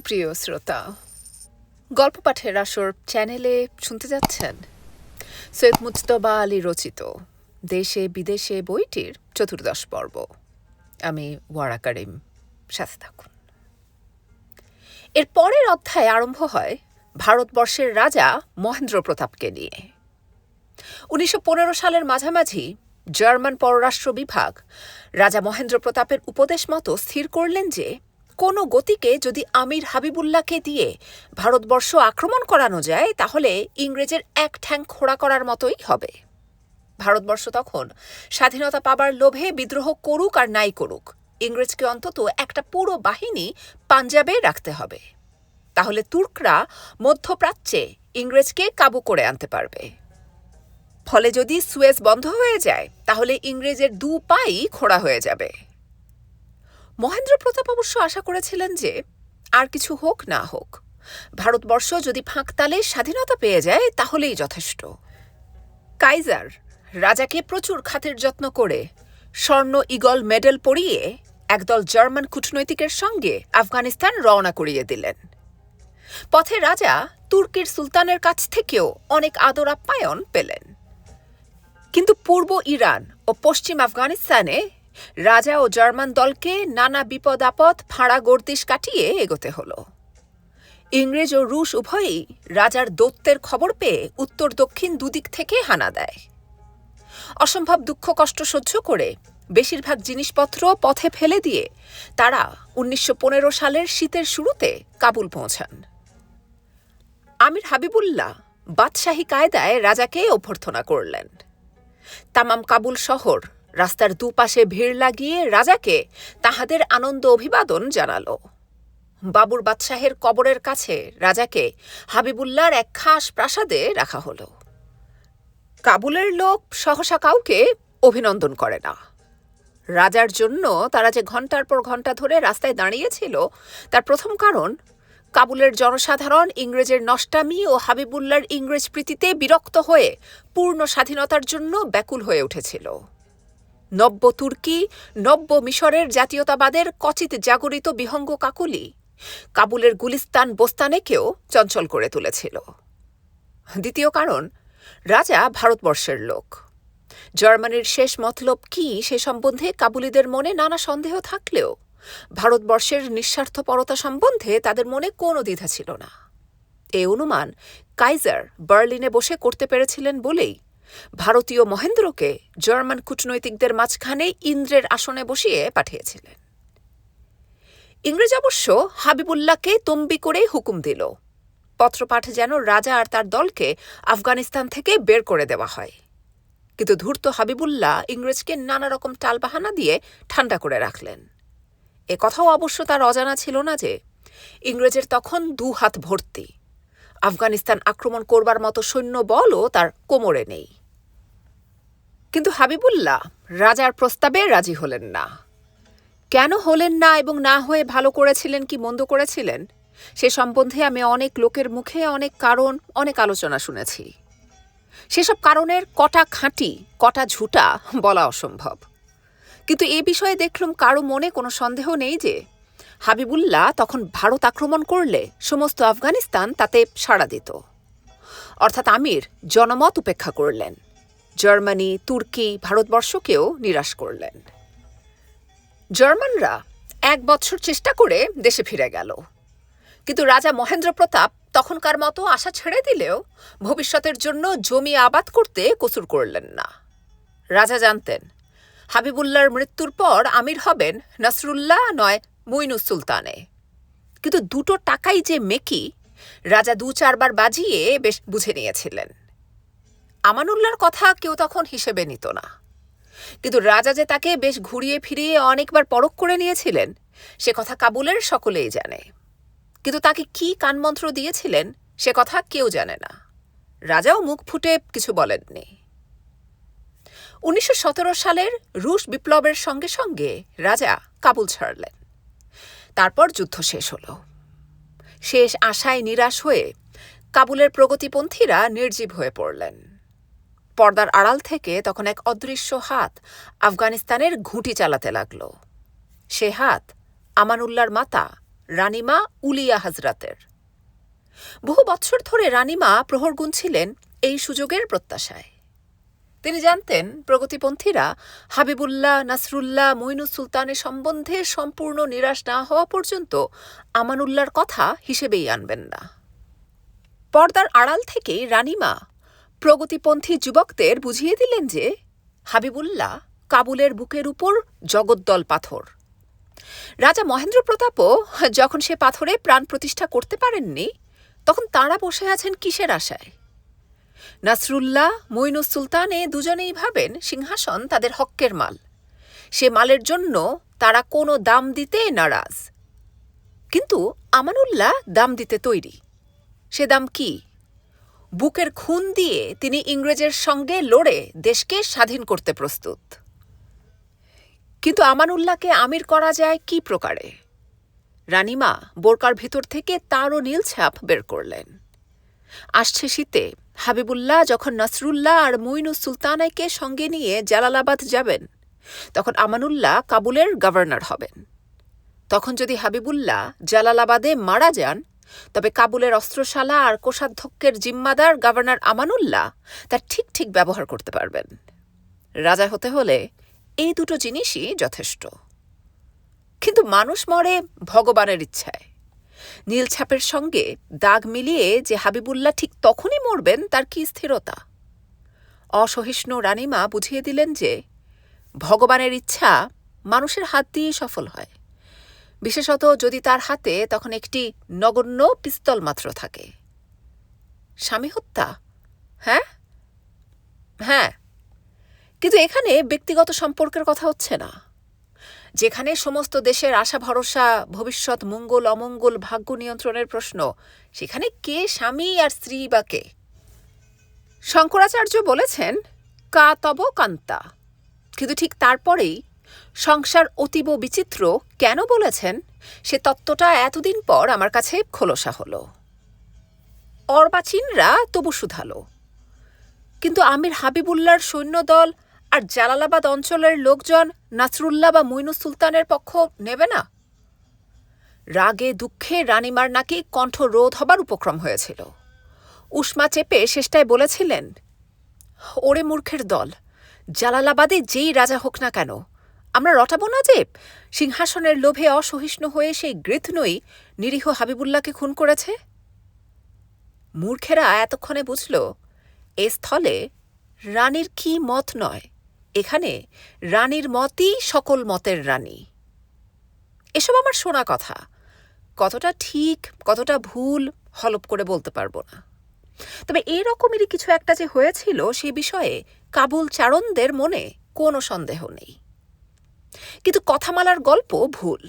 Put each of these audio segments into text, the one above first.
সুপ্রিয় শ্রোতা, গল্প পাঠের আসর চ্যানেলে শুনতে যাচ্ছেন সৈয়দ মুজতবা আলী রচিত দেশে বিদেশে বইটির 14 পর্ব। আমি ওয়ারা কারিম, সাথে থাকুন। এর পরের অধ্যায় আরম্ভ হয় ভারতবর্ষের রাজা মহেন্দ্র প্রতাপকে নিয়ে। 1915 সালের মাঝামাঝি জার্মান পররাষ্ট্র বিভাগ রাজা মহেন্দ্র প্রতাপের উপদেশ মতো স্থির করলেন যে কোনো গতিকে যদি আমির হাবিবুল্লাহকে দিয়ে ভারতবর্ষ আক্রমণ করানো যায় তাহলে ইংরেজের এক ঠ্যাং খোঁড়া করার মতোই হবে। ভারতবর্ষ তখন স্বাধীনতা পাবার লোভে বিদ্রোহ করুক আর নাই করুক, ইংরেজকে অন্তত একটা পুরো বাহিনী পাঞ্জাবে রাখতে হবে। তাহলে তুর্করা মধ্যপ্রাচ্যে ইংরেজকে কাবু করে আনতে পারবে। ফলে যদি সুয়েজ বন্ধ হয়ে যায় তাহলে ইংরেজের দু পাই খোঁড়া হয়ে যাবে। মহেন্দ্র প্রতাপ অবশ্য আশা করেছিলেন যে আর কিছু হোক না হোক, ভারতবর্ষ যদি ফাঁকতালে স্বাধীনতা পেয়ে যায় তাহলেই যথেষ্ট। কাইজার রাজাকে প্রচুর খাতির যত্ন করে স্বর্ণ ঈগল মেডেল পরিয়ে একদল জার্মান কূটনৈতিকের সঙ্গে আফগানিস্তান রওনা করিয়ে দিলেন। পথে রাজা তুর্কির সুলতানের কাছ থেকেও অনেক আদর আপ্যায়ন পেলেন। কিন্তু পূর্ব ইরান ও পশ্চিম আফগানিস্তানে রাজা ও জার্মান দলকে নানা বিপদ আপদ ফাঁড়া গর্দিশ কাটিয়ে এগোতে হলো। ইংরেজ ও রুশ উভয়ই রাজার দৌত্যের খবর পেয়ে উত্তর দক্ষিণ দুদিক থেকে হানা দেয়। অসম্ভব দুঃখ কষ্ট সহ্য করে বেশিরভাগ জিনিসপত্র পথে ফেলে দিয়ে তারা 1915 সালের শীতের শুরুতে কাবুল পৌঁছান। আমির হাবিবুল্লাহ বাদশাহী কায়দায় রাজাকে অভ্যর্থনা করলেন। তামাম কাবুল শহর রাস্তার দুপাশে ভিড় লাগিয়ে রাজাকে তাহাদের আনন্দ অভিবাদন জানালো। বাবুর বাদশাহের কবরের কাছে রাজাকে হাবিবুল্লাহর এক খাস প্রাসাদে রাখা হলো। কাবুলের লোক সহসা কাউকে অভিনন্দন করে না। রাজার জন্য তারা যে ঘণ্টার পর ঘণ্টা ধরে রাস্তায় দাঁড়িয়েছিল তার প্রথম কারণ কাবুলের জনসাধারণ ইংরেজের নষ্টামি ও হাবিবুল্লাহর ইংরেজ প্রীতিতে বিরক্ত হয়ে পূর্ণ স্বাধীনতার জন্য ব্যাকুল হয়ে উঠেছিল। নব্য তুর্কি, নব্য মিশরের জাতীয়তাবাদের কচিত জাগরিত বিহঙ্গ কাকুলি কাবুলের গুলিস্তান বোস্তানেকেও চঞ্চল করে তুলেছিল। দ্বিতীয় কারণ, রাজা ভারতবর্ষের লোক। জার্মানির শেষ মতলব কি সে সম্বন্ধে কাবুলিদের মনে নানা সন্দেহ থাকলেও ভারতবর্ষের নিঃস্বার্থপরতা সম্বন্ধে তাদের মনে কোনো দ্বিধা ছিল না। এ অনুমান কাইজার বার্লিনে বসে করতে পেরেছিলেন বলেই ভারতীয় মহেন্দ্রকে জার্মান কূটনৈতিকদের মাঝখানে ইন্দ্রের আসনে বসিয়ে পাঠিয়েছিলেন। ইংরেজ অবশ্য হাবিবুল্লাহকে তম্বি করে হুকুম দিল পত্রপাঠ যেন রাজা আর তার দলকে আফগানিস্তান থেকে বের করে দেওয়া হয়। কিন্তু ধূর্ত হাবিবুল্লাহ ইংরেজকে নানা রকম টালবাহানা দিয়ে ঠান্ডা করে রাখলেন। এ কথাও অবশ্য তার অজানা ছিল না যে ইংরেজের তখন 2 হাত ভর্তি, আফগানিস্তান আক্রমণ করবার মতো সৈন্য বলও তার কোমরে নেই। কিন্তু হাবিবুল্লাহ রাজার প্রস্তাবে রাজি হলেন না। কেন হলেন না এবং না হয়ে ভালো করেছিলেন কি মন্দ করেছিলেন সে সম্বন্ধে আমি অনেক লোকের মুখে অনেক কারণ, অনেক আলোচনা শুনেছি। সেসব কারণের কটা খাঁটি কটা ঝুটা বলা অসম্ভব। কিন্তু এ বিষয়ে দেখলাম কারো মনে কোনো সন্দেহ নেই যে হাবিবুল্লাহ তখন ভারত আক্রমণ করলে সমস্ত আফগানিস্তান তাতে সাড়া দিত। অর্থাৎ আমির জনমত উপেক্ষা করলেন, জার্মানি, তুর্কি, ভারতবর্ষকেও নিরাশ করলেন। জার্মানরা 1 বছর চেষ্টা করে দেশে ফিরে গেল। কিন্তু রাজা মহেন্দ্র প্রতাপ তখনকার মতো আশা ছেড়ে দিলেও ভবিষ্যতের জন্য জমি আবাদ করতে কসুর করলেন না। রাজা জানতেন হাবিবুল্লাহর মৃত্যুর পর আমির হবেন নাসরুল্লাহ নয় মুইনুস সুলতানে। কিন্তু দুটো টাকাই যে মেকি রাজা 2-4 বার বাজিয়ে বেশ বুঝে নিয়েছিলেন। আমানুল্লাহর কথা কেউ তখন হিসেবে নিত না, কিন্তু রাজা যে তাকে বেশ ঘুরিয়ে ফিরিয়ে অনেকবার পরখ করে নিয়েছিলেন সে কথা কাবুলের সকলেই জানে। কিন্তু তাকে কি কানমন্ত্র দিয়েছিলেন সে কথা কেউ জানে না। রাজাও মুখ ফুটে কিছু বলেননি। 1917 সালের রুশ বিপ্লবের সঙ্গে সঙ্গে রাজা কাবুল ছাড়লেন। তারপর যুদ্ধ শেষ হল। শেষ আশায় নিরাশ হয়ে কাবুলের প্রগতিপন্থীরা নির্জীব হয়ে পড়লেন। পর্দার আড়াল থেকে তখন এক অদৃশ্য হাত আফগানিস্তানের ঘুঁটি চালাতে লাগল। সে হাত আমানুল্লাহর মাতা রানিমা উলিয়া হাজরাতের। বহু বৎসর ধরে রানিমা প্রহর গুনছিলেন এই সুযোগের প্রত্যাশায়। তিনি জানতেন প্রগতিপন্থীরা হাবিবুল্লাহ, নাসরুল্লাহ, মঈনুস সুলতানের সম্বন্ধে সম্পূর্ণ নিরাশ না হওয়া পর্যন্ত আমানুল্লাহর কথা হিসেবেই আনবেন না। পর্দার আড়াল থেকেই রানিমা প্রগতিপন্থী যুবকদের বুঝিয়ে দিলেন যে হাবিবুল্লাহ কাবুলের বুকের উপর জগদ্দল পাথর। রাজা মহেন্দ্র প্রতাপও যখন সে পাথরে প্রাণ প্রতিষ্ঠা করতে পারেননি, তখন তাঁরা বসে আছেন কিসের আশায়? নাসরুল্লাহ, মঈনুস সুলতান দুজনেই ভাবেন সিংহাসন তাদের হক্কের মাল, সে মালের জন্য তারা কোনো দাম দিতে নারাজ। কিন্তু আমানুল্লাহ দাম দিতে তৈরি। সে দাম কি? বুকের খুন দিয়ে তিনি ইংরেজের সঙ্গে লড়ে দেশকে স্বাধীন করতে প্রস্তুত। কিন্তু আমানুল্লাহকে আমির করা যায় কি প্রকারে? রানিমা বোরকার ভিতর থেকে তারও নীল ছাপ বের করলেন। আসছে শীতে হাবিবুল্লাহ যখন নাসরুল্লাহ আর মঈনুস সুলতানাকে সঙ্গে নিয়ে জালালাবাদ যাবেন, তখন আমানুল্লাহ কাবুলের গভর্নর হবেন। তখন যদি হাবিবুল্লাহ জালালাবাদে মারা যান, তবে কাবুলের অস্ত্রশালা আর কোষাধ্যক্ষের জিম্মাদার গভর্নর আমানুল্লাহ তার ঠিক ঠিক ব্যবহার করতে পারবেন। রাজা হতে হলে এই দুটো জিনিসই যথেষ্ট। কিন্তু মানুষ মরে ভগবানের ইচ্ছায়। নীল ছাপের সঙ্গে দাগ মিলিয়ে যে হাবিবুল্লাহ ঠিক তখনই মরবেন, তার কি স্থিরতা? অসহিষ্ণু রানিমা বুঝিয়ে দিলেন যে ভগবানের ইচ্ছা মানুষের হাত দিয়েই সফল হয়, বিশেষত যদি তার হাতে তখন একটি নগণ্য পিস্তল মাত্র থাকে। স্বামী হত্যা? হ্যাঁ হ্যাঁ, কিন্তু এখানে ব্যক্তিগত সম্পর্কের কথা হচ্ছে না। যেখানে সমস্ত দেশের আশা ভরসা, ভবিষ্যৎ মঙ্গল অমঙ্গল, ভাগ্য নিয়ন্ত্রণের প্রশ্ন, সেখানে কে স্বামী আর স্ত্রী বা কে? শঙ্করাচার্য বলেছেন কা তব কান্তা, কিন্তু ঠিক তারপরেই সংসার অতীব বিচিত্র কেন বলেছেন সে তত্ত্বটা এতদিন পর আমার কাছে খোলসা হলো। অর্বাচীনরা তবু শুধালো, কিন্তু আমির হাবিবুল্লাহর সৈন্যদল আর জালালাবাদ অঞ্চলের লোকজন নাসরুল্লাহ বা মঈনুস সুলতানের পক্ষ নেবে না? রাগে দুঃখে রানিমার নাকি কণ্ঠ রোধ হবার উপক্রম হয়েছিল। উষ্মা চেপে শেষটায় বলেছিলেন, ওরে মূর্খের দল, জালালাবাদে যেই রাজা হোক না কেন, আমরা রটাবো না যে সিংহাসনের লোভে অসহিষ্ণু হয়ে সেই গৃথনই নিরীহ হাবিবুল্লাহকে খুন করেছে? মূর্খেরা এতক্ষণে বুঝল এ স্থলে রানীর কি মত নয়, এখানে রানীর মতই সকল মতের রানী। এসব আমার শোনা কথা, কতটা ঠিক কতটা ভুল হলপ করে বলতে পারবো না। তবে এরকমেরই কিছু একটা যে হয়েছিল সে বিষয়ে কাবুল চারণদের মনে কোনো সন্দেহ নেই। কিন্তু কথামালার গল্প ভুল।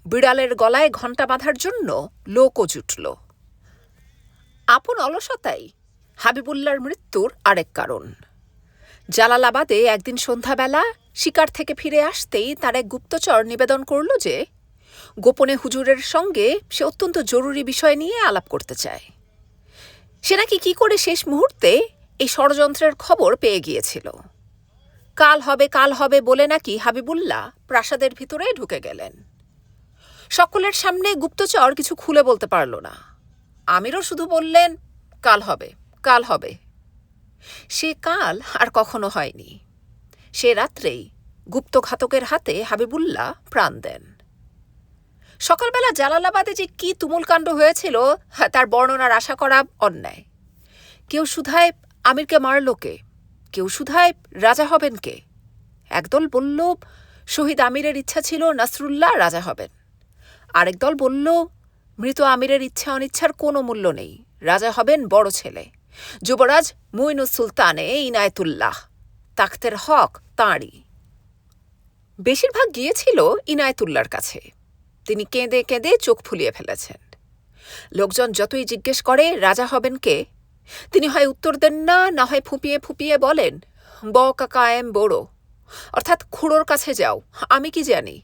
বিড়ালের গলায় ঘণ্টা বাঁধার জন্য লোকও জুটল। আপন অলসতাই হাবিবুল্লাহর মৃত্যুর আরেক কারণ। জালালাবাদে একদিন সন্ধ্যাবেলা শিকার থেকে ফিরে আসতেই তার এক গুপ্তচর নিবেদন করল যে গোপনে হুজুরের সঙ্গে সে অত্যন্ত জরুরি বিষয় নিয়ে আলাপ করতে চায়। সে নাকি কি করে শেষ মুহূর্তে এই ষড়যন্ত্রের খবর পেয়ে গিয়েছিল। কাল হবে বলে নাকি হাবিবুল্লাহ প্রাসাদের ভিতরে ঢুকে গেলেন। সকলের সামনে গুপ্তচর কিছু খুলে বলতে পারল না। আমিরও শুধু বললেন কাল হবে। সে কাল আর কখনো হয়নি। সে রাত্রেই গুপ্তঘাতকের হাতে হাবিবুল্লাহ প্রাণ দেন। সকালবেলা জালালাবাদে যে কি তুমুলকাণ্ড হয়েছিল তার বর্ণনার আশা করা অন্যায়। কেউ শুধায় আমিরকে মারল কে, কেউ শুধায় রাজা হবেন কে। একদল বলল শহীদ আমিরের ইচ্ছা ছিল নাসরুল্লাহ রাজা হবেন, আরেক দল বলল মৃত আমিরের ইচ্ছা অনিচ্ছার কোনো মূল্য নেই, রাজা হবেন বড় ছেলে যুবরাজ মঈনুস সুলতান ইনায়েতুল্লাহ, তাখতের হক তাঁরই। বেশিরভাগ গিয়েছিল ইনায়েতুল্লাহর কাছে। তিনি কেঁদে কেঁদে চোখ ফুলিয়ে ফেলেছেন। লোকজন যতই জিজ্ঞেস করে রাজা হবেন কে, তিনি হয় উত্তর দেন না, না হয় ফুপিয়ে ফুপিয়ে বলেন ব কাকায়েম বড়ো, অর্থাৎ খুড়োর কাছে যাও, আমি কি জানি।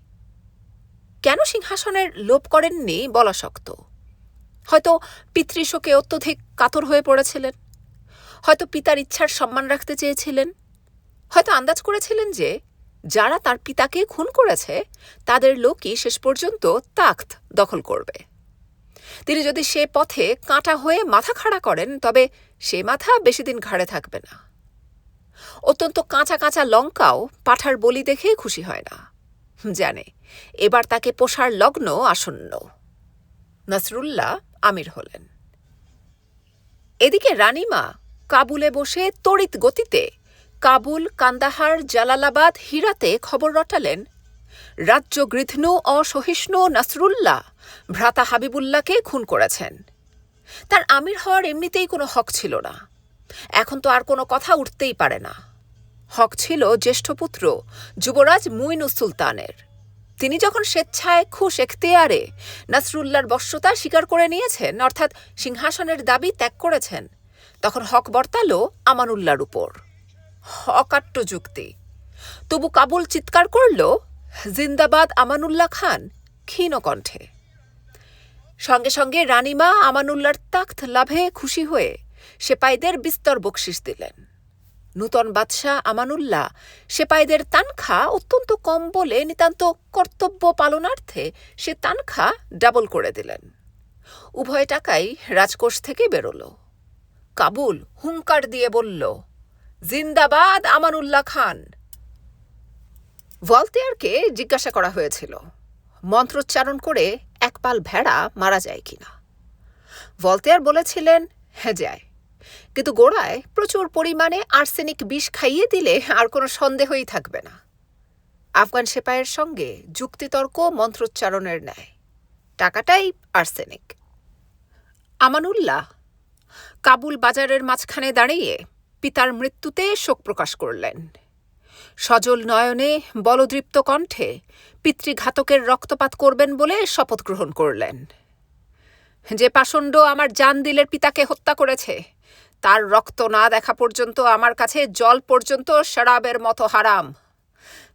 কেন সিংহাসনের লোভ করেননি বলা শক্ত। হয়তো পিতৃশোকে অত্যধিক কাতর হয়ে পড়েছিলেন, হয়তো পিতার ইচ্ছার সম্মান রাখতে চেয়েছিলেন, হয়তো আন্দাজ করেছিলেন যে যারা তার পিতাকে খুন করেছে তাদের লোকই শেষ পর্যন্ত তাখ্ত দখল করবে। তিনি যদি সে পথে কাঁটা হয়ে মাথা খাড়া করেন তবে সে মাথা বেশি দিন ঘাড়ে থাকবে না। অত্যন্ত কাঁচা কাঁচা লঙ্কাও পাঠার বলি দেখে খুশি হয় না, জানে এবার তাকে পোষার লগ্ন আসন্ন। নাসরুল্লাহ আমির হলেন। এদিকে রানীমা কাবুলে বসে তড়িৎ গতিতে কাবুল, কান্দাহার, জালালাবাদ, হিরাতে খবর রটালেন রাজ্যগৃধ্ণ অসহিষ্ণু নাসরুল্লাহ ভ্রাতা হাবিবুল্লাহকে খুন করেছেন। তার আমির হওয়ার এমনিতেই কোনো হক ছিল না, এখন তো আর কোনো কথা উঠতেই পারে না। হক ছিল জ্যেষ্ঠ পুত্র যুবরাজ মুইনুস সুলতানের। তিনি যখন স্বেচ্ছায় খুশ এখতিয়ারে নাসরুল্লাহর বশ্যতা স্বীকার করে নিয়েছেন, অর্থাৎ সিংহাসনের দাবি ত্যাগ করেছেন, তখন হক বর্তালো আমানুল্লাহর উপর। অকাট্য যুক্তি। তবু কাবুল চিৎকার করল জিন্দাবাদ আমানুল্লাহ খান ক্ষীণ কণ্ঠে। সঙ্গে সঙ্গে রানীমা আমানুল্লাহর তাখ্ত লাভে খুশি হয়ে সেপাইদের বিস্তর বকশিস দিলেন। নূতন বাদশাহ আমানুল্লাহ সেপাইদের তানখা অত্যন্ত কম বলে নিতান্ত কর্তব্য পালনার্থে সে তানখা ডাবল করে দিলেন। উভয় টাকাই রাজকোষ থেকে বেরোল। কাবুল হুঙ্কার দিয়ে বলল, জিন্দাবাদ আমানুল্লাহ খান। ভলতেয়ারকে জিজ্ঞাসা করা হয়েছিল মন্ত্রোচ্চারণ করে এক পাল ভেড়া মারা যায় কিনা। ভলতেয়ার বলেছিলেন, হ্যাঁ যায়, কিন্তু গোড়ায় প্রচুর পরিমাণে আর্সেনিক বিষ খাইয়ে দিলে আর কোনো সন্দেহই থাকবে না। আফগান সেপাইয়ের সঙ্গে যুক্তিতর্ক মন্ত্রোচ্চারণের ন্যায়, টাকাটাই আর্সেনিক। আমানুল্লাহ কাবুল বাজারের মাঝখানে দাঁড়িয়ে পিতার মৃত্যুতে শোক প্রকাশ করলেন। সজল নয়নে বলদৃপ্ত কণ্ঠে পিতৃঘাতকের রক্তপাত করবেন বলে শপথ গ্রহণ করলেন। যে পাষণ্ড আমার জান দিলের পিতাকে হত্যা করেছে তার রক্ত না দেখা পর্যন্ত আমার কাছে জল পর্যন্ত শরাবের মতো হারাম।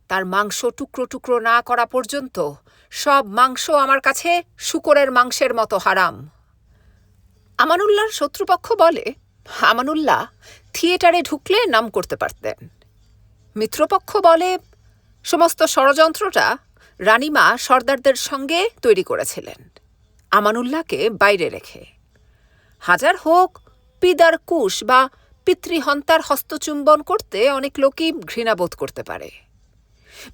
তার মাংস টুকরো টুকরো না করা পর্যন্ত সব মাংস আমার কাছে শূকরের মাংসের মতো হারাম। আমানুল্লাহর শত্রুপক্ষ বলে আমানুল্লাহ থিয়েটারে ঢুকলে নাম করতে পারতেন। মিত্রপক্ষ বলে সমস্ত ষড়যন্ত্রটা রানীমা সর্দারদের সঙ্গে তৈরি করেছিলেন, আমানুল্লাহকে বাইরে রেখে। হাজার হোক পিদার কুশ বা পিতৃহন্তার হস্তচুম্বন করতে অনেক লোকই ঘৃণাবোধ করতে পারে।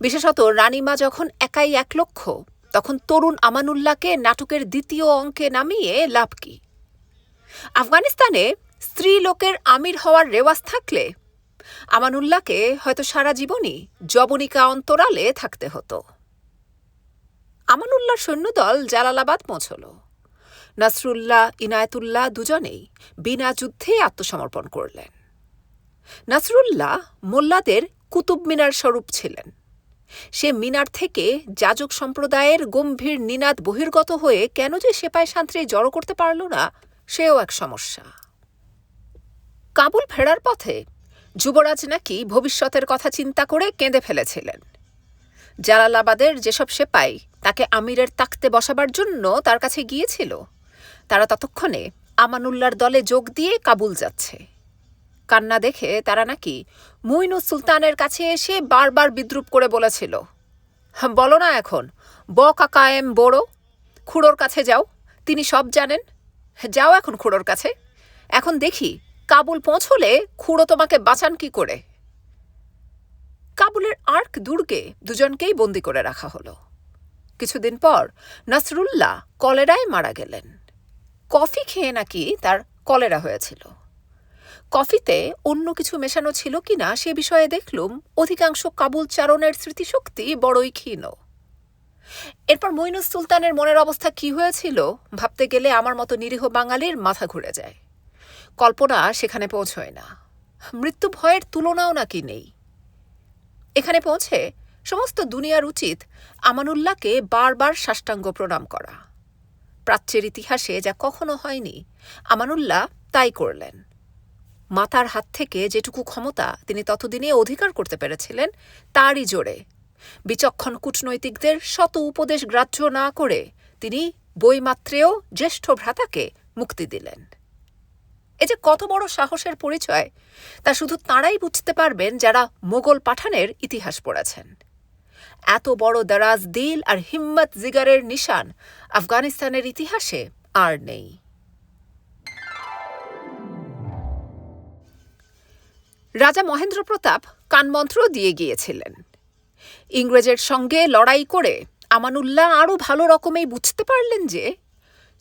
বিশেষত রানীমা যখন একাই 1 লক্ষ, তখন তরুণ আমানুল্লাহকে নাটকের দ্বিতীয় অঙ্কে নামিয়ে লাভ কি? আফগানিস্তানে স্ত্রী লোকের আমির হওয়ার রেওয়াজ থাকলে আমানুল্লাহকে হয়তো সারা জীবনই যবনিকা অন্তরালে থাকতে হতো। আমানুল্লাহর সৈন্যদল জালালাবাদ পৌঁছল। নাসরুল্লাহ, ইনায়েতুল্লাহ দুজনেই বিনা যুদ্ধে আত্মসমর্পণ করলেন। নাসরুল্লাহ মোল্লাদের কুতুব মিনার স্বরূপ ছিলেন। সে মিনার থেকে যাজক সম্প্রদায়ের গম্ভীর নিনাদ বহির্গত হয়ে কেন যে সেপাই সান্ত্রী জড়ো করতে পারল না, সেও এক সমস্যা। কাবুল ফেরার পথে যুবরাজ নাকি ভবিষ্যতের কথা চিন্তা করে কেঁদে ফেলেছিলেন। জালালাবাদের যেসব সেপাই তাকে আমিরের তাকতে বসাবার জন্য তার কাছে গিয়েছিল, তারা ততক্ষণে আমানুল্লাহর দলে যোগ দিয়ে কাবুল যাচ্ছে। কান্না দেখে তারা নাকি মুইনুস সুলতানের কাছে এসে বারবার বিদ্রুপ করে বলেছিল, বলো না এখন কাকায়েম বড়, খুড়োর কাছে যাও, তিনি সব জানেন। যাও এখন খুড়োর কাছে, এখন দেখি কাবুল পৌঁছলে খুড়ো তোমাকে বাঁচান কি করে। কাবুলের আর্ক দুর্গে দুজনকেই বন্দি করে রাখা হলো। কিছুদিন পর নাসরুল্লাহ কলেরায় মারা গেলেন। কফি খেয়ে নাকি তার কলেরা হয়েছিল। কফিতে অন্য কিছু মেশানো ছিল কিনা সে বিষয়ে দেখলুম অধিকাংশ কাবুল চারণের স্মৃতিশক্তি বড়ই ক্ষীণ। এরপর মুইনুস সুলতানের মনের অবস্থা কি হয়েছিল ভাবতে গেলে আমার মতো নিরীহ বাঙালির মাথা ঘুরে যায়। কল্পনা সেখানে পৌঁছয় না। মৃত্যু ভয়ের তুলনাও নাকি নেই। এখানে পৌঁছে সমস্ত দুনিয়ার উচিত আমানুল্লাহকে বারবার সাষ্টাঙ্গ প্রণাম করা। প্রাচ্যের ইতিহাসে যা কখনো হয়নি, আমানুল্লাহ তাই করলেন। মাতার হাত থেকে যেটুকু ক্ষমতা তিনি ততদিনে অধিকার করতে পেরেছিলেন, তারই জোরে বিচক্ষণ কূটনৈতিকদের শত উপদেশ গ্রাহ্য না করে তিনি বইমাত্রেও জ্যেষ্ঠ ভ্রাতাকে মুক্তি দিলেন। এ যে কত বড় সাহসের পরিচয় তা শুধু তাঁরাই বুঝতে পারবেন যারা মোগল পাঠানের ইতিহাস পড়েছেন। এত বড় দারাজ দিল আর হিম্মত জিগারের নিশান আফগানিস্তানের ইতিহাসে আর নেই। রাজা মহেন্দ্র প্রতাপ কানমন্ত্র দিয়ে গিয়েছিলেন। ইংরেজের সঙ্গে লড়াই করে আমানুল্লাহ আরও ভালো রকমেই বুঝতে পারলেন যে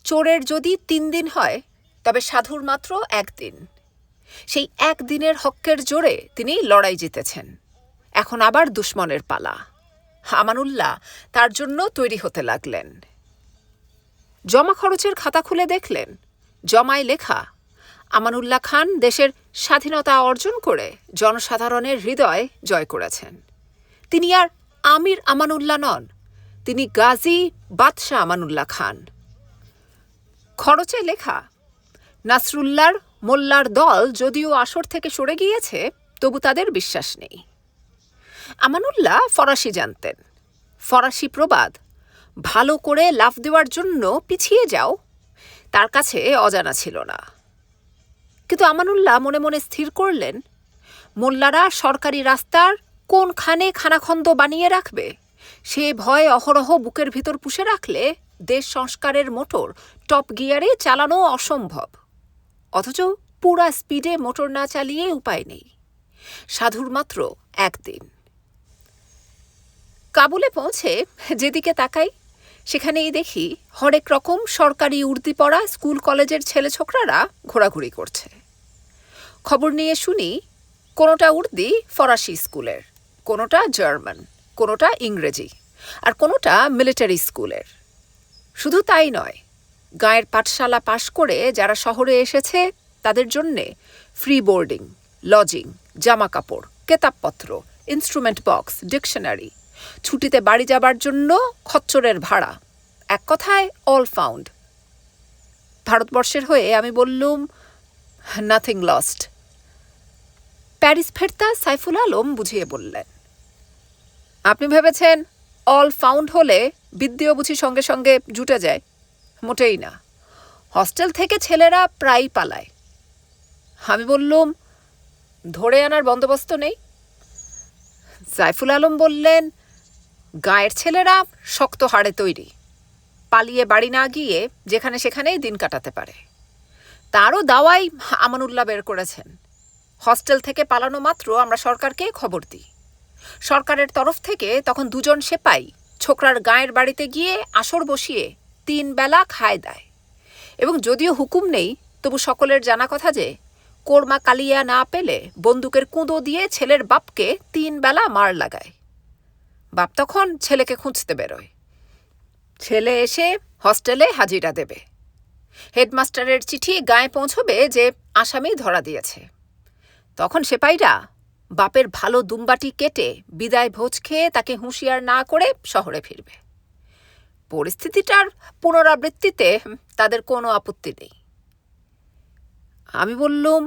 চোরের যদি 3 দিন হয় তবে সাধুর মাত্র 1 দিন। সেই 1 দিনের হক্কের জোরে তিনি লড়াই জিতেছেন। এখন আবার দুশ্মনের পালা। আমানুল্লাহ তার জন্য তৈরি হতে লাগলেন। জমা খরচের খাতা খুলে দেখলেন জমায় লেখা আমানুল্লাহ খান দেশের স্বাধীনতা অর্জন করে জনসাধারণের হৃদয় জয় করেছেন। তিনি আর আমির আমানুল্লাহ নন, তিনি গাজী বাদশাহ আমানুল্লাহ খান। খরচে লেখা নাসরুল্লাহর মোল্লার দল যদিও আসর থেকে সরে গিয়েছে তবু তাদের বিশ্বাস নেই। আমানুল্লাহ ফরাসি জানতেন। ফরাসি প্রবাদ ভালো করে লাফ দেওয়ার জন্য পিছিয়ে যাও তার কাছে অজানা ছিল না। কিন্তু আমানুল্লাহ মনে মনে স্থির করলেন মোল্লারা সরকারি রাস্তার কোনখানে খানাখন্দ বানিয়ে রাখবে সে ভয় অহরহ বুকের ভিতর পুষে রাখলে দেশ সংস্কারের মোটর টপ গিয়ারে চালানো অসম্ভব। অথচ পুরা স্পিডে মোটর না চালিয়ে উপায় নেই। সাধুর মাত্র 1 দিন। কাবুলে পৌঁছে যেদিকে তাকাই সেখানেই দেখি হরেক রকম সরকারি উর্দি পড়া স্কুল কলেজের ছেলে ছোকরারা ঘোরাঘুরি করছে। খবর নিয়ে শুনি কোনোটা উর্দি ফরাসি স্কুলের, কোনোটা জার্মান, কোনোটা ইংরেজি, আর কোনোটা মিলিটারি স্কুলের। শুধু তাই নয়, গাঁয়ের পাঠশালা পাশ করে যারা শহরে এসেছে তাদের জন্যে ফ্রি বোর্ডিং, লজিং, জামা কাপড়, কেতাবপত্র, ইনস্ট্রুমেন্ট বক্স, ডিকশনারি, ছুটিতে বাড়ি যাবার জন্য খচ্চরের ভাড়া, এক কথায় অল ফাউন্ড। ভারতবর্ষের হয়ে আমি বললুম নাথিং লস্ট। প্যারিস ফেরতা সাইফুল আলম বুঝিয়ে বললেন, আপনি ভেবেছেন অল ফাউন্ড হলে বিদ্যেও বুঝি সঙ্গে সঙ্গে জুটে যায়? মোটেই না। হস্টেল থেকে ছেলেরা প্রায়ই পালায়। আমি বললুম ধরে আনার বন্দোবস্ত নেই? সাইফুল আলম বললেন, গাঁয়ের ছেলেরা শক্ত হাড়ে তৈরি, পালিয়ে বাড়ি না গিয়ে যেখানে সেখানেই দিন কাটাতে পারে। তারও দাওয়াই আমানুল্লাহ বের করেছেন। হস্টেল থেকে পালানো মাত্র আমরা সরকারকে খবর দিই। সরকারের তরফ থেকে তখন 2 জন সেপাই ছোকরার গাঁয়ের বাড়িতে গিয়ে আসর বসিয়ে 3 বেলা খায় দেয়। এবং যদিও হুকুম নেই তবু সকলের জানা কথা যে কোরমা কালিয়া না পেলে বন্দুকের কুঁদো দিয়ে ছেলের বাপকে 3 বেলা মার লাগায়। বাপ তখন ছেলেকে খুঁজতে বেরোয়। ছেলে এসে হস্টেলে হাজিরা দেবে। হেডমাস্টারের চিঠি গায়ে পৌঁছবে যে আসামি ধরা দিয়েছে। তখন সেপাইরা বাপের ভালো দুম্বাটি কেটে বিদায় ভোজ খেয়ে তাকে হুঁশিয়ার না করে শহরে ফিরবে। পরিস্থিতিটার পুনরাবৃত্তিতে তাদের কোনো আপত্তি নেই। আমি বললুম,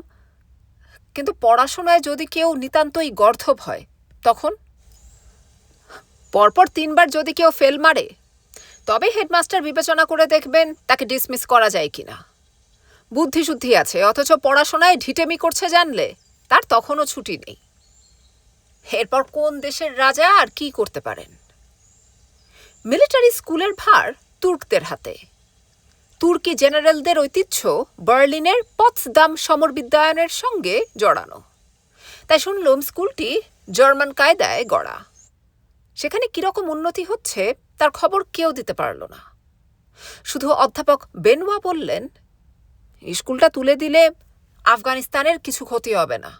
কিন্তু পড়াশোনায় যদি কেউ নিতান্তই গর্ধব হয় তখন? পরপর 3 বার যদি কেউ ফেল মারে তবে হেডমাস্টার বিবেচনা করে দেখবেন তাকে ডিসমিস করা যায় কিনা। বুদ্ধিশুদ্ধি আছে অথচ পড়াশোনায় ঢিটেমি করছে জানলে তার তখনও ছুটি নেই। এরপর কোন দেশের রাজা আর কি করতে পারেন? মিলিটারি স্কুলের ভার তুর্কদের হাতে। তুর্কি জেনারেলদের ঐতিহ্য বার্লিনের পৎসদাম সমর বিদ্যায়নের সঙ্গে জড়ানো। তাই শুনলাম স্কুলটি জার্মান কায়দায় গড়া। সেখানে কিরকম উন্নতি হচ্ছে তার খবর কেউ দিতে পারল না। শুধু অধ্যাপক বেনওয়া বললেন, স্কুলটা তুলে দিলে আফগানিস্তানের কিছু ক্ষতি হবে না।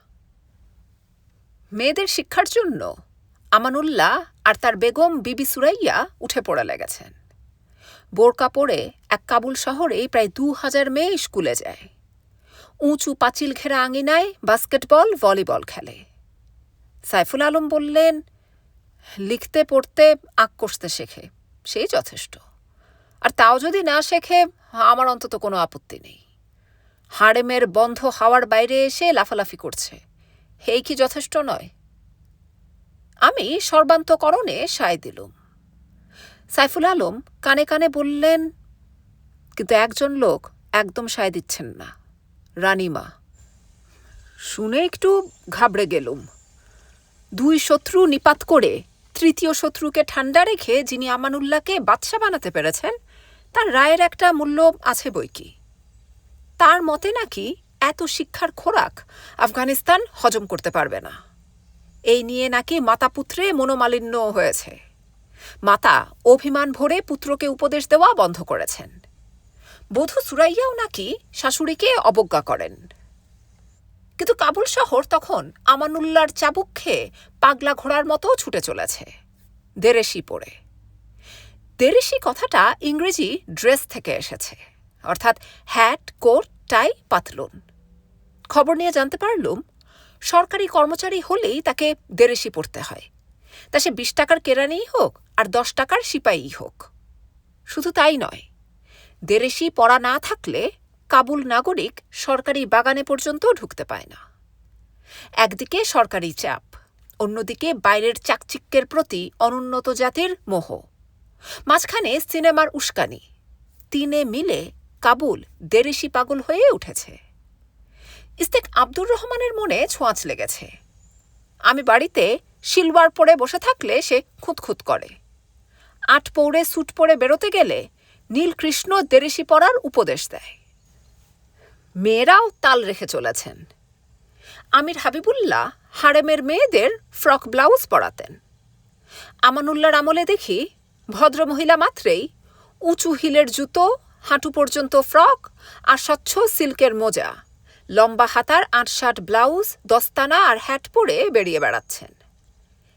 মেয়েদের শিক্ষার জন্য আমানুল্লাহ আর তার বেগম বিবি সুরাইয়া উঠে পড়ে লেগেছেন। বোরকা পরে এক কাবুল শহরেই প্রায় 2000 মেয়ে স্কুলে যায়। উঁচু পাঁচিল ঘেরা আঙিনায় বাস্কেটবল, ভলিবল খেলে। সাইফুল আলম বললেন, লিখতে পড়তে আঁক কষতে শেখে, সেই যথেষ্ট। আর তাও যদি না শেখে আমার অন্তত কোনো আপত্তি নেই। হাড়েমের বন্ধ হাওয়ার বাইরে এসে লাফালাফি করছে, এই কি যথেষ্ট নয়? আমি সর্বান্তকরণে সায় দিলুম। সাইফুল আলম কানে কানে বললেন, কিন্তু একজন লোক একদম সায় দিচ্ছেন না। রানীমা। শুনে একটু ঘাবড়ে গেলুম। দুই শত্রু নিপাত করে তৃতীয় শত্রুকে ঠান্ডা রেখে যিনি আমানুল্লাহকে বাদশা বানাতে পেরেছেন, তার রায়ের একটা মূল্য আছে বইকি। তার মতে নাকি এত শিক্ষার খোরাক আফগানিস্তান হজম করতে পারবে না। এই নিয়ে নাকি মাতা পুত্রে মনোমালিন্য হয়েছে। মাতা অভিমান ভরে পুত্রকে উপদেশ দেওয়া বন্ধ করেছেন। বধূ সুরাইয়াও নাকি শাশুড়িকে অবজ্ঞা করেন। কিন্তু কাবুল শহর তখন আমানুল্লাহর চাবুক খেয়ে পাগলা ঘোড়ার মতো ছুটে চলেছে, দেরেশি পরে। দেরেশি কথাটা ইংরেজি ড্রেস থেকে এসেছে, অর্থাৎ হ্যাট, কোট, টাই, পাতলুন। খবর নিয়ে জানতে পারলুম সরকারি কর্মচারী হলেই তাকে দেরেশি পড়তে হয়, তা সে 20 টাকার কেরানিই হোক আর 10 টাকার সিপাহী হোক। শুধু তাই নয়, দেরেশি পড়া না থাকলে কাবুল নাগরিক সরকারি বাগানে পর্যন্ত ঢুকতে পায় না। একদিকে সরকারি চাপ, অন্যদিকে বাইরের চাকচিক্যের প্রতি অনুন্নত জাতির মোহ, মাঝখানে সিনেমার উস্কানি। তিনে মিলে কাবুল দেরেশি পাগল হয়ে উঠেছে। ইস্তেক আব্দুর রহমানের মনে ছোঁয়াচ লেগেছে। আমি বাড়িতে সিলওয়ার পরে বসে থাকলে সে খুঁতখুত করে। 8 পৌড়ে স্যুট পরে বেরোতে গেলে নীলকৃষ্ণ দেরেশি পরার উপদেশ দেয়। মেয়েরাও তাল রেখে চলেছেন। আমির হাবিবুল্লাহ হারেমের মেয়েদের ফ্রক ব্লাউজ পরাতেন। আমানুল্লাহর আমলে দেখি ভদ্রমহিলা মাত্রেই উঁচু হিলের জুতো, হাঁটু পর্যন্ত ফ্রক আর স্বচ্ছ সিল্কের মোজা, লম্বা হাতার 8-60 ব্লাউজ, দস্তানা আর হ্যাট পরে বেরিয়ে বেড়াচ্ছেন।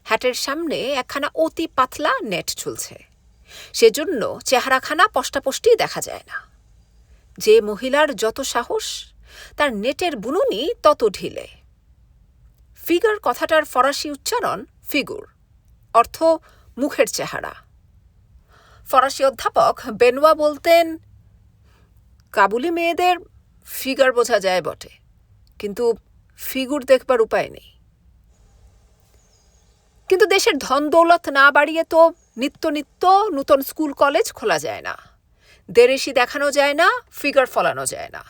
হ্যাটের সামনে একখানা অতি পাতলা নেট ঝুলছে, সেজন্য চেহারাখানা পষ্টাপষ্টি দেখা যায় না। যে মহিলার যত সাহস, তার নেটের বুননি তত ঢিলে। ফিগার কথাটার ফরাসি উচ্চারণ ফিগুর, অর্থ মুখের চেহারা। ফরাসি অধ্যাপক বেনোয়া বলতেন, কাবুলি মেয়েদের ফিগার বোঝা যায় বটে, কিন্তু ফিগুর দেখবার উপায় নেই। কিন্তু দেশের ধন দৌলত না বাড়িয়ে তো নিত্য নিত্য নূতন স্কুল কলেজ খোলা যায় না, দেরেশি দেখানো যায় না, ফিগার ফলানো যায় না।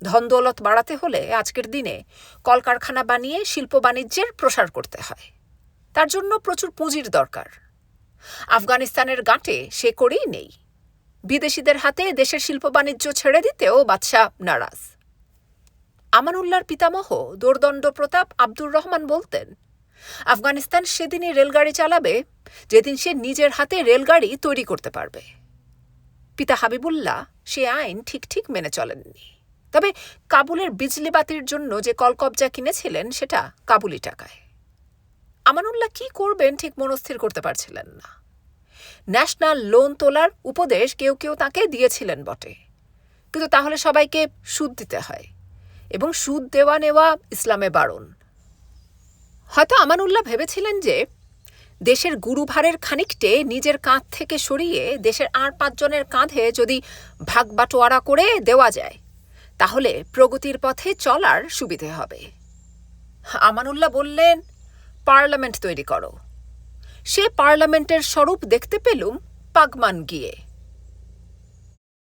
ধন দৌলত বাড়াতে হলে আজকের দিনে কলকারখানা বানিয়ে শিল্প বাণিজ্যের প্রসার করতে হয়। তার জন্য প্রচুর পুঁজির দরকার। আফগানিস্তানের গাঁটে সে করেই নেই। বিদেশিদের হাতে দেশের শিল্প বাণিজ্য ছেড়ে দিতেও বাদশা নারাজ। আমানুল্লাহর পিতামহ দোর্দণ্ড প্রতাপ আব্দুর রহমান বলতেন, আফগানিস্তান সেদিনই রেলগাড়ি চালাবে যেদিন সে নিজের হাতে রেলগাড়ি তৈরি করতে পারবে। পিতা হাবিবুল্লাহ সে আইন ঠিক ঠিক মেনে চলেননি। তবে কাবুলের বিজলি বাতির জন্য যে কলকবজা কিনেছিলেন সেটা কাবুলি টাকায়। আমানুল্লাহ কি করবেন ঠিক মনস্থির করতে পারছিলেন না। ন্যাশনাল লোন তোলার উপদেশ কেউ কেউ তাকে দিয়েছিলেন বটে, কিন্তু তাহলে সবাইকে সুদ দিতে হয়, এবং সুদ দেওয়া নেওয়া ইসলামে বারণ। হয়তো আমানুল্লাহ ভেবেছিলেন যে দেশের গুরুভারের খানিকটে নিজের কাঁধ থেকে সরিয়ে দেশের আর 5 জনের কাঁধে যদি ভাগ বাটোয়ারা করে দেওয়া যায়, তাহলে প্রগতির পথে চলার সুবিধে হবে। আমানুল্লাহ বললেন, পার্লামেন্ট তৈরি করো। সে পার্লামেন্টের স্বরূপ দেখতে পেলুম পাগমান গিয়ে।